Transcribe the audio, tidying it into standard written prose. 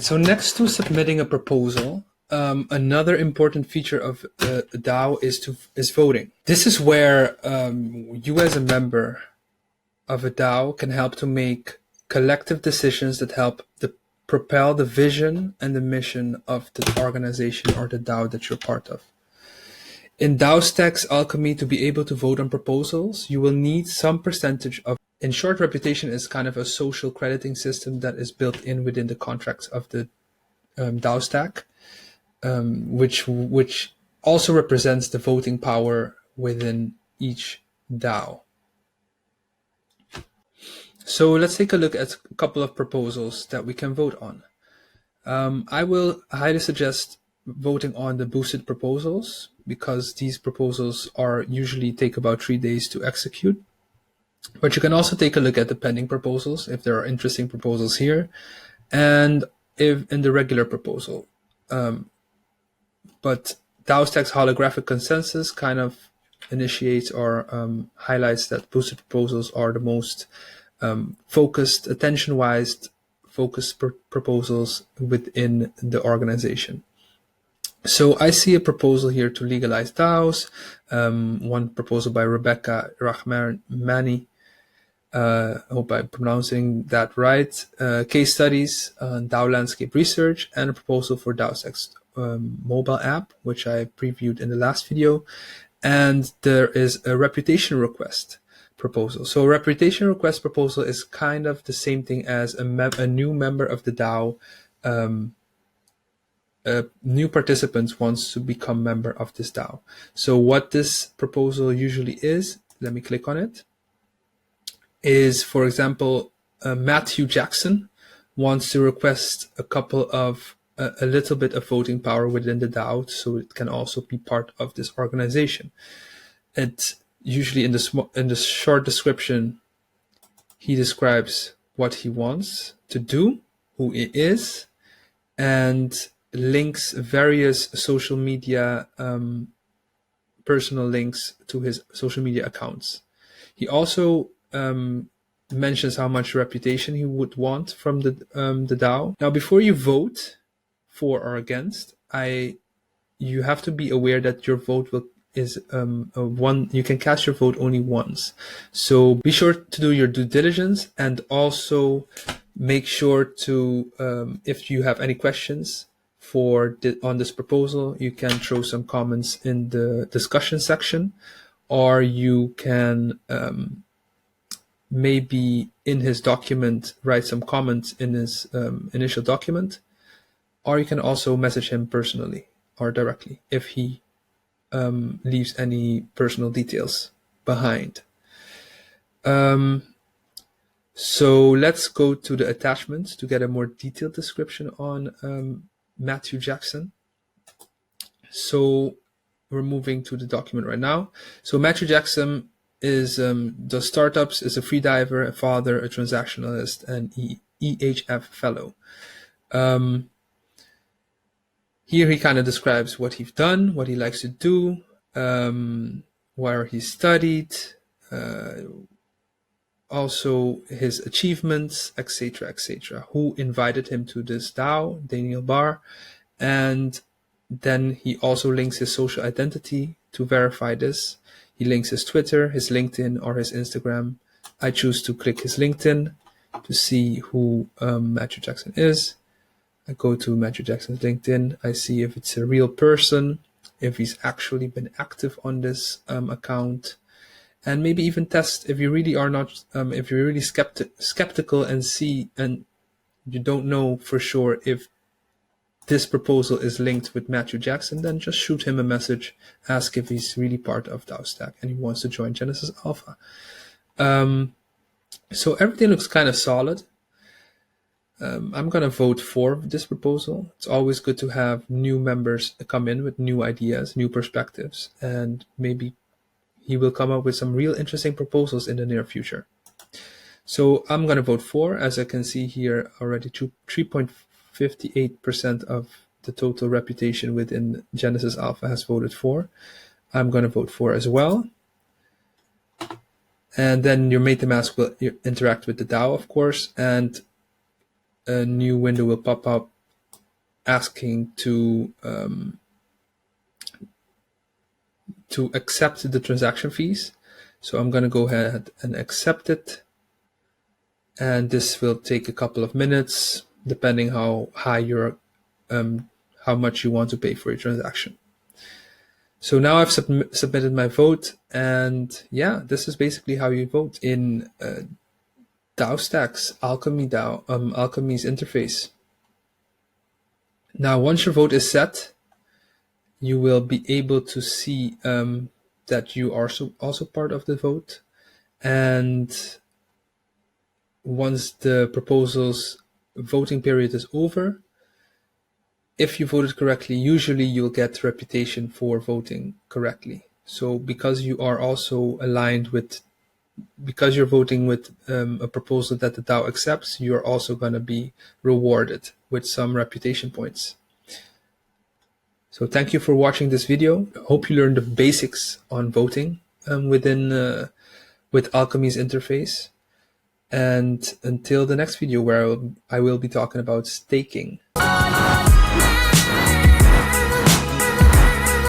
So next to submitting a proposal, another important feature of a DAO is voting. This is where you as a member of a DAO can help to make collective decisions that help propel the vision and the mission of the organization or the DAO that you're part of. In Daostack's Alchemy, to be able to vote on proposals, you will need some percentage of. In short, reputation is kind of a social crediting system that is built in within the contracts of the Daostack, which also represents the voting power within each DAO. So let's take a look at a couple of proposals that we can vote on. I will highly suggest voting on the boosted proposals because these proposals usually take about 3 days to execute. But you can also take a look at the pending proposals if there are interesting proposals here, and if in the regular proposal. But Daostack's holographic consensus kind of initiates or highlights that boosted proposals are the most focused, attention-wise focused proposals within the organization. So I see a proposal here to legalize DAOs, one proposal by Rebecca Rahmani. I hope I'm pronouncing that right. Case studies on DAO landscape research, and a proposal for Daostack's mobile app, which I previewed in the last video. And there is a reputation request proposal. So a reputation request proposal is kind of the same thing as a new member of the DAO. A new participant wants to become member of this DAO. So what this proposal usually is, let me click on it, is, for example, Matthew Jackson wants to request a little bit of voting power within the DAO, so it can also be part of this organization. It usually in the short description, he describes what he wants to do, who he is, and links various social media personal links to his social media accounts. He also mentions how much reputation he would want from the DAO. Now, before you vote for or against, you have to be aware that your vote is you can cast your vote only once. So be sure to do your due diligence, and also make sure to, if you have any questions on this proposal, you can throw some comments in the discussion section, or you can maybe in his document write some comments in his initial document, or you can also message him personally or directly if he leaves any personal details behind. So let's go to the attachments to get a more detailed description on Matthew Jackson. So we're moving to the document right now. So Matthew Jackson does startups, is a free diver, a father, a transactionalist, and EHF fellow. Here he kind of describes what he's done, what he likes to do, where he studied, also his achievements, etc., etc. Who invited him to this DAO, Daniel Barr, and then he also links his social identity to verify this. He links his Twitter, his LinkedIn, or his Instagram. I choose to click his LinkedIn to see who Matthew Jackson is. I go to Matthew Jackson's LinkedIn. I see if it's a real person, if he's actually been active on this account, and maybe even test if you really are not, if you're really skeptical and you don't know for sure if this proposal is linked with Matthew Jackson, then just shoot him a message, ask if he's really part of Daostack and he wants to join Genesis Alpha. So everything looks kind of solid. I'm going to vote for this proposal. It's always good to have new members come in with new ideas, new perspectives, and maybe he will come up with some real interesting proposals in the near future. So I'm going to vote for. As I can see here already, 3.58% of the total reputation within Genesis Alpha has voted for. I'm going to vote for as well. And then your MetaMask will interact with the DAO, of course, and a new window will pop up asking to accept the transaction fees. So I'm going to go ahead and accept it. And this will take a couple of minutes, depending how high your, how much you want to pay for your transaction. So now I've submitted my vote, and yeah, this is basically how you vote in Daostack's Alchemy's interface. Now, once your vote is set, you will be able to see that you are also part of the vote. And once the proposal's voting period is over, if you voted correctly, usually you'll get reputation for voting correctly. So because you are also aligned with, because you're voting with a proposal that the DAO accepts, you're also going to be rewarded with some reputation points. So thank you for watching this video. Hope you learned the basics on voting with Alchemy's interface. And until the next video, where I will be talking about staking.